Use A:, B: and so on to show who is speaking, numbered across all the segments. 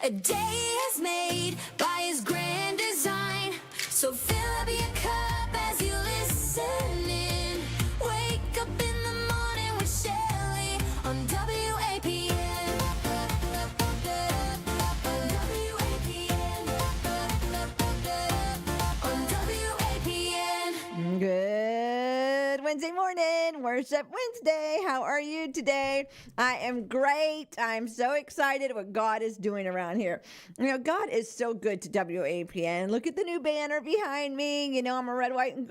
A: A day is made by his grand design. So fill up your cup as you listen in. Wake up in the morning with Shelly on WAPN. On WAPN. On WAPN.
B: Good Wednesday morning, Worship Wednesday. How are you today? I am great. I'm so excited what God is doing around here. You know, God is so good to WAPN. Look at the new banner behind me. You know, I'm a red, white, and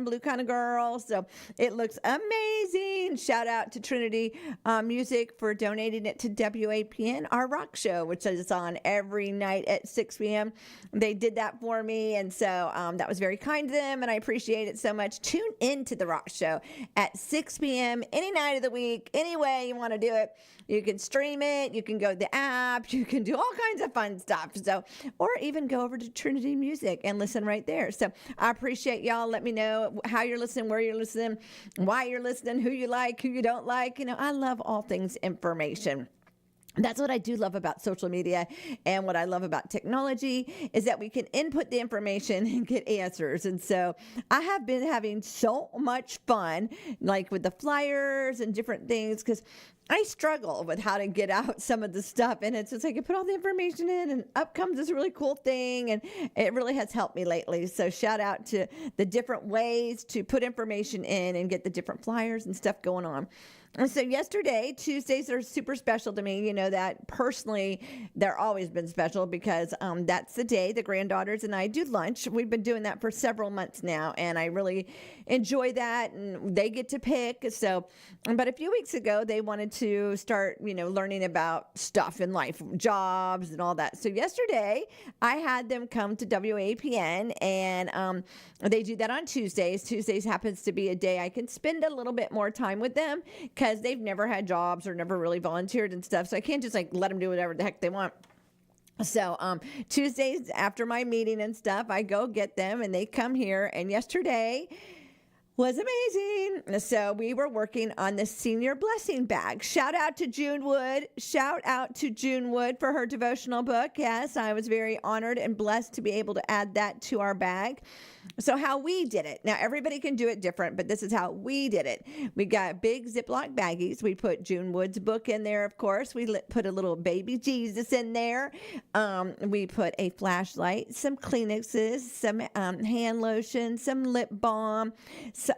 B: blue kind of girl. So it looks amazing. Shout out to Trinity Music for donating it to WAPN, our rock show, which is on every night at 6 p.m. They did that for me. And so that was very kind to them. And I appreciate it so much. Tune into the rock show at 6 p.m. any night of the week, any way you want to do it. You can stream it, you can go to the app, you can do all kinds of fun stuff. So, or even go over to Trinity Music and listen right there. So I appreciate y'all. Let me know how you're listening, where you're listening, why you're listening, who you like, who you don't like. You know, I love all things information. That's what I do love about social media, and what I love about technology is that we can input the information and get answers. And so I have been having so much fun, like with the flyers and different things, because I struggle with how to get out some of the stuff. And it's just like I put all the information in and up comes this really cool thing. And it really has helped me lately. So shout out to the different ways to put information in and get the different flyers and stuff going on. And so yesterday, Tuesdays are super special to me. You know that personally, they're always been special because that's the day the granddaughters and I do lunch. We've been doing that for several months now, and I really enjoy that, and they get to pick. So, but a few weeks ago, they wanted to start, you know, learning about stuff in life, jobs and all that. So yesterday, I had them come to WAPN, and they do that on Tuesdays. Tuesdays happens to be a day I can spend a little bit more time with them, because they've never had jobs or never really volunteered and stuff. So I can't just like let them do whatever the heck they want. So Tuesdays after my meeting and stuff, I go get them and they come here. And yesterday was amazing. So we were working on the senior blessing bag. Shout out to June Wood. Shout out to June Wood for her devotional book. Yes, I was very honored and blessed to be able to add that to our bag. So how we did it. Now, everybody can do it different, but this is how we did it. We got big Ziploc baggies. We put June Wood's book in there, of course. We put a little baby Jesus in there. We put a flashlight, some Kleenexes, some hand lotion, some lip balm,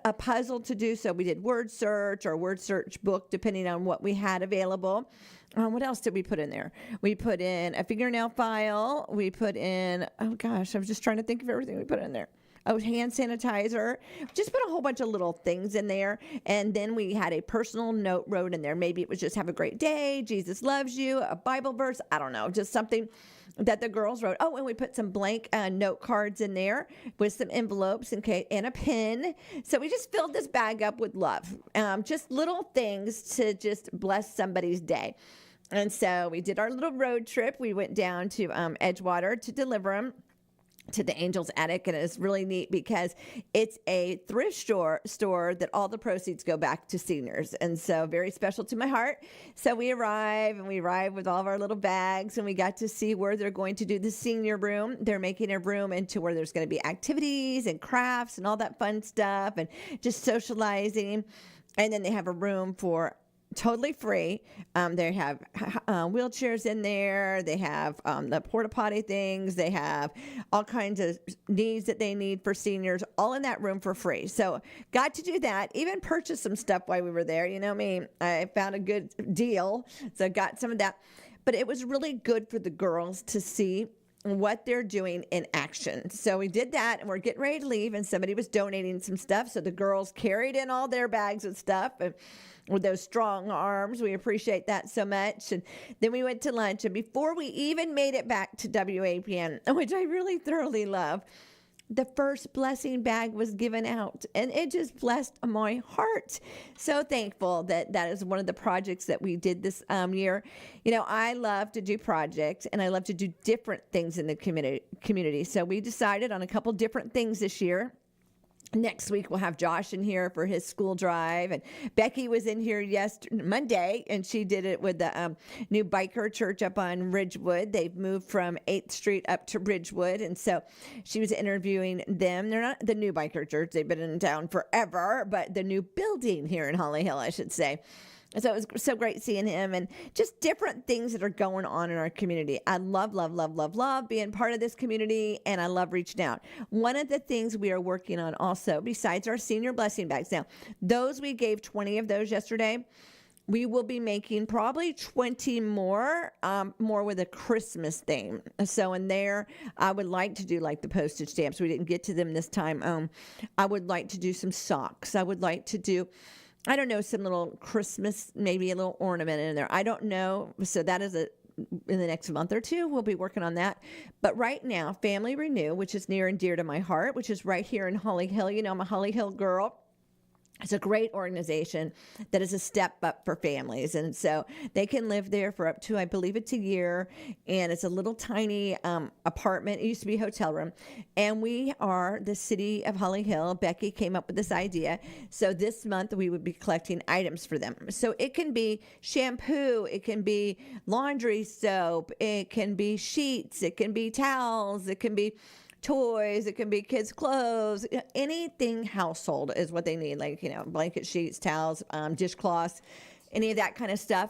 B: a puzzle to do. So we did word search or word search book, depending on what we had available. What else did we put in there? We put in a fingernail file. We put in, oh gosh, I was just trying to think of everything we put in there. Oh, hand sanitizer. Just put a whole bunch of little things in there. And then we had a personal note wrote in there. Maybe it was just have a great day, Jesus loves you, a Bible verse. I don't know, just something that the girls wrote. Oh, and we put some blank note cards in there with some envelopes and a pen. So we just filled this bag up with love. Just little things to just bless somebody's day. And so we did our little road trip. We went down to Edgewater to deliver them to the Angel's Attic, and it's really neat because it's a thrift store that all the proceeds go back to seniors, and so very special to my heart. So we arrive with all of our little bags, and we got to see where they're going to do the senior room. They're making a room into where there's going to be activities and crafts and all that fun stuff and just socializing, and then they have a room for totally free. They have wheelchairs in there. They have the porta potty things. They have all kinds of needs that they need for seniors, all in that room for free. So got to do that. Even purchased some stuff while we were there. You know me, I found a good deal. So got some of that. But it was really good for the girls to see what they're doing in action. So we did that, and we're getting ready to leave, and somebody was donating some stuff. So the girls carried in all their bags of stuff, and with those strong arms, we appreciate that so much. And then we went to lunch, and before we even made it back to WAPN, which I really thoroughly love, the first blessing bag was given out, and it just blessed my heart. So thankful that that is one of the projects that we did this year. You know, I love to do projects, and I love to do different things in the community. So we decided on a couple different things this year. Next week, we'll have Josh in here for his school drive. And Becky was in here Monday, and she did it with the new biker church up on Ridgewood. They've moved from 8th Street up to Ridgewood. And so she was interviewing them. They're not the new biker church. They've been in town forever, but the new building here in Holly Hill, I should say. So it was so great seeing him and just different things that are going on in our community. I love, love, love, love, love being part of this community, and I love reaching out. One of the things we are working on also, besides our senior blessing bags, now, those we gave 20 of those yesterday. We will be making probably 20 more with a Christmas theme. So in there, I would like to do like the postage stamps. We didn't get to them this time. I would like to do some socks. I would like to do, I don't know, some little Christmas, maybe a little ornament in there. I don't know. So that is in the next month or two, we'll be working on that. But right now, Family Renew, which is near and dear to my heart, which is right here in Holly Hill. You know, I'm a Holly Hill girl. It's a great organization that is a step up for families. And so they can live there for up to, I believe it's a year. And it's a little tiny apartment. It used to be a hotel room. And we are the city of Holly Hill. Becky came up with this idea. So this month we would be collecting items for them. So it can be shampoo. It can be laundry soap. It can be sheets. It can be towels. It can be toys, it can be kids' clothes, anything household is what they need, like, blanket sheets, towels, dishcloths, any of that kind of stuff,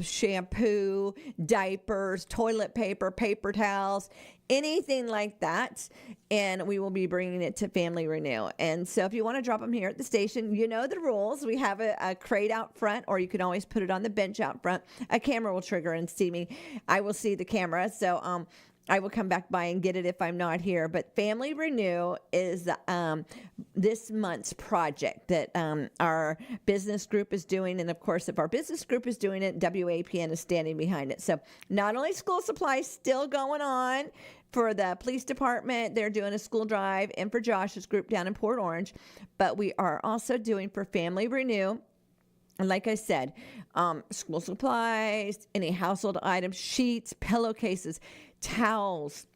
B: shampoo, diapers, toilet paper, paper towels, anything like that. And we will be bringing it to Family Renew. And so if you want to drop them here at the station, you know the rules. We have a crate out front, or you can always put it on the bench out front. A camera will trigger and see me. I will see the camera. So, I will come back by and get it if I'm not here. But Family Renew is this month's project that our business group is doing. And of course, if our business group is doing it, WAPN is standing behind it. So not only school supplies still going on for the police department, they're doing a school drive, and for Josh's group down in Port Orange, but we are also doing for Family Renew. And like I said, school supplies, any household items, sheets, pillowcases, towels,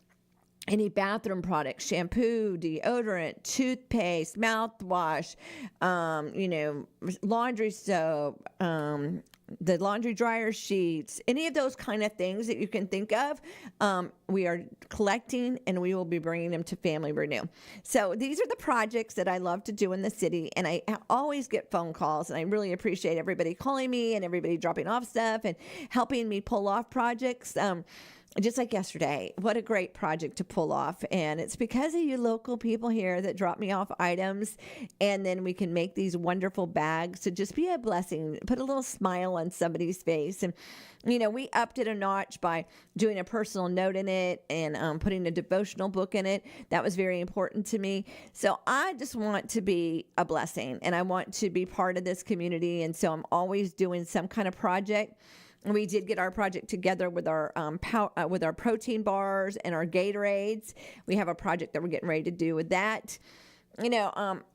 B: any bathroom products, shampoo, deodorant, toothpaste, mouthwash, laundry soap, the laundry dryer sheets, any of those kind of things that you can think of, we are collecting, and we will be bringing them to Family Renew. So these are the projects that I love to do in the city, and I always get phone calls, and I really appreciate everybody calling me and everybody dropping off stuff and helping me pull off projects. Just like yesterday, what a great project to pull off. And it's because of you local people here that drop me off items. And then we can make these wonderful bags to just be a blessing, put a little smile on somebody's face. And, we upped it a notch by doing a personal note in it and putting a devotional book in it. That was very important to me. So I just want to be a blessing, and I want to be part of this community. And so I'm always doing some kind of project. We did get our project together with our protein bars and our Gatorades. We have a project that we're getting ready to do with that.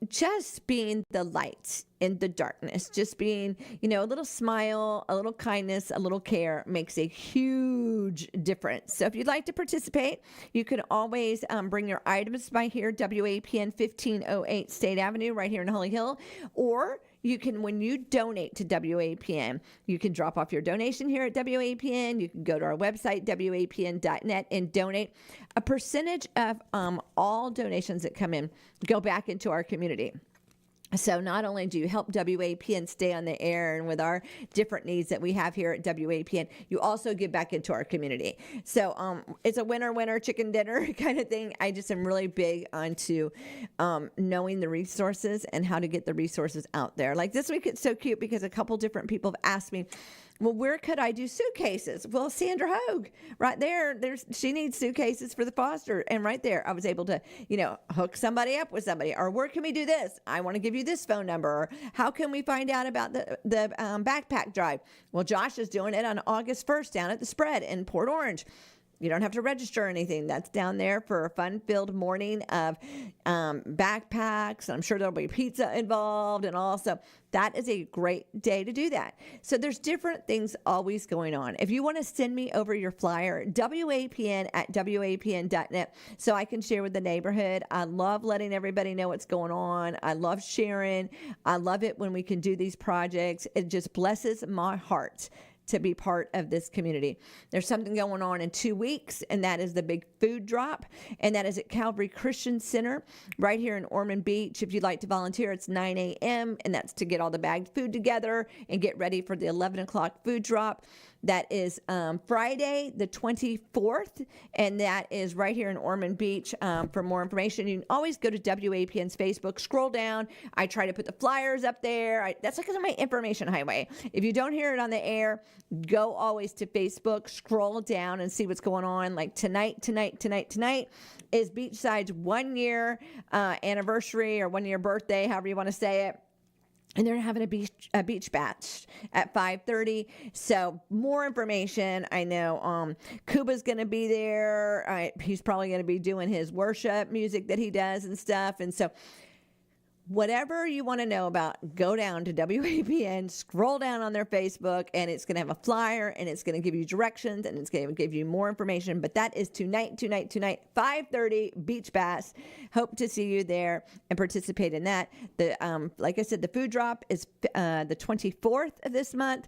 B: Just being the light in the darkness, just being, a little smile, a little kindness, a little care makes a huge difference. So if you'd like to participate, you can always bring your items by here, WAPN 1508 State Avenue, right here in Holly Hill, or you can, when you donate to WAPN, you can drop off your donation here at WAPN. You can go to our website, WAPN.net, and donate. A percentage of all donations that come in go back into our community. So not only do you help WAPN stay on the air and with our different needs that we have here at WAPN, you also give back into our community. So it's a winner chicken dinner kind of thing. I just am really big onto knowing the resources and how to get the resources out there. Like this week, it's so cute because a couple different people have asked me, well, where could I do suitcases? Well, Sandra Hogue, right there, she needs suitcases for the foster. And right there, I was able to, hook somebody up with somebody. Or where can we do this? I want to give you this phone number. Or how can we find out about the backpack drive? Well, Josh is doing it on August 1st down at the Spread in Port Orange. You don't have to register or anything. That's down there for a fun-filled morning of backpacks. I'm sure there'll be pizza involved, and also that is a great day to do that. So there's different things always going on. If you want to send me over your flyer, WAPN@WAPN.net, so I can share with the neighborhood. I love letting everybody know what's going on. I love sharing. I love it when we can do these projects. It just blesses my heart to be part of this community. There's something going on in 2 weeks, and that is the big food drop, and that is at Calvary Christian Center right here in Ormond Beach. If you'd like to volunteer, it's 9 a.m., and that's to get all the bagged food together and get ready for the 11 o'clock food drop. That is Friday, the 24th, and that is right here in Ormond Beach. For more information, you can always go to WAPN's Facebook, scroll down. I try to put the flyers up there. That's because of my information highway. If you don't hear it on the air, go always to Facebook, scroll down and see what's going on. Like tonight is Beachside's 1 year anniversary or 1 year birthday, however you want to say it. And they're having a beach bash at 5:30. So more information. I know Cuba's going to be there. He's probably going to be doing his worship music that he does and stuff. And so whatever you want to know about, go down to WAPN, scroll down on their Facebook, and it's going to have a flyer, and it's going to give you directions, and it's going to give you more information. But that is tonight, 5:30, Beach Bass. Hope to see you there and participate in that. Like I said, the food drop is the 24th of this month.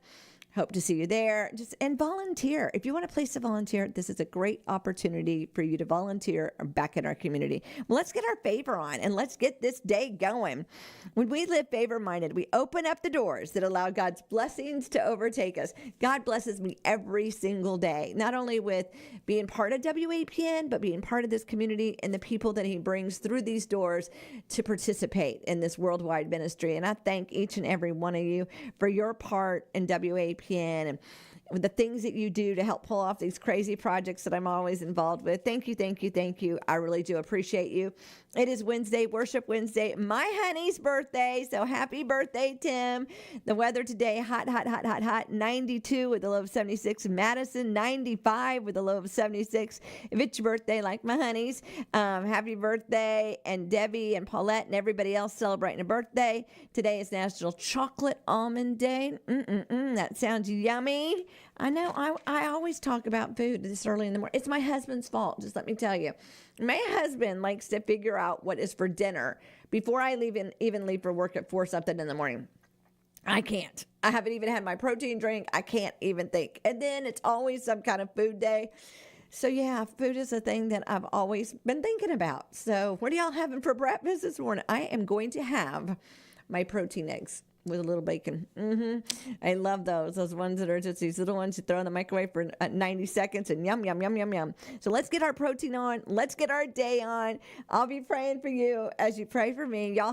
B: Hope to see you there. And volunteer. If you want a place to volunteer, this is a great opportunity for you to volunteer back in our community. Well, let's get our favor on and let's get this day going. When we live favor-minded, we open up the doors that allow God's blessings to overtake us. God blesses me every single day, not only with being part of WAPN, but being part of this community and the people that he brings through these doors to participate in this worldwide ministry. And I thank each and every one of you for your part in WAPN and the things that you do to help pull off these crazy projects that I'm always involved with. Thank you, thank you, thank you. I really do appreciate you. It is Wednesday, Worship Wednesday, my honey's birthday. So happy birthday, Tim. The weather today, hot, 92 with a low of 76. Madison, 95 with a low of 76. If it's your birthday, like my honey's, happy birthday. And Debbie and Paulette and everybody else celebrating a birthday. Today is National Chocolate Almond Day. That sounds yummy. I know I always talk about food this early in the morning. It's my husband's fault, just let me tell you. My husband likes to figure out what is for dinner before I even leave for work at 4 something in the morning. I can't. I haven't even had my protein drink. I can't even think. And then it's always some kind of food day. So yeah, food is a thing that I've always been thinking about. So what are y'all having for breakfast this morning? I am going to have my protein eggs with a little bacon. I love those ones that are just these little ones you throw in the microwave for 90 seconds and yum, yum, yum, yum, yum. So let's get our protein on. Let's get our day on. I'll be praying for you as you pray for me. Y'all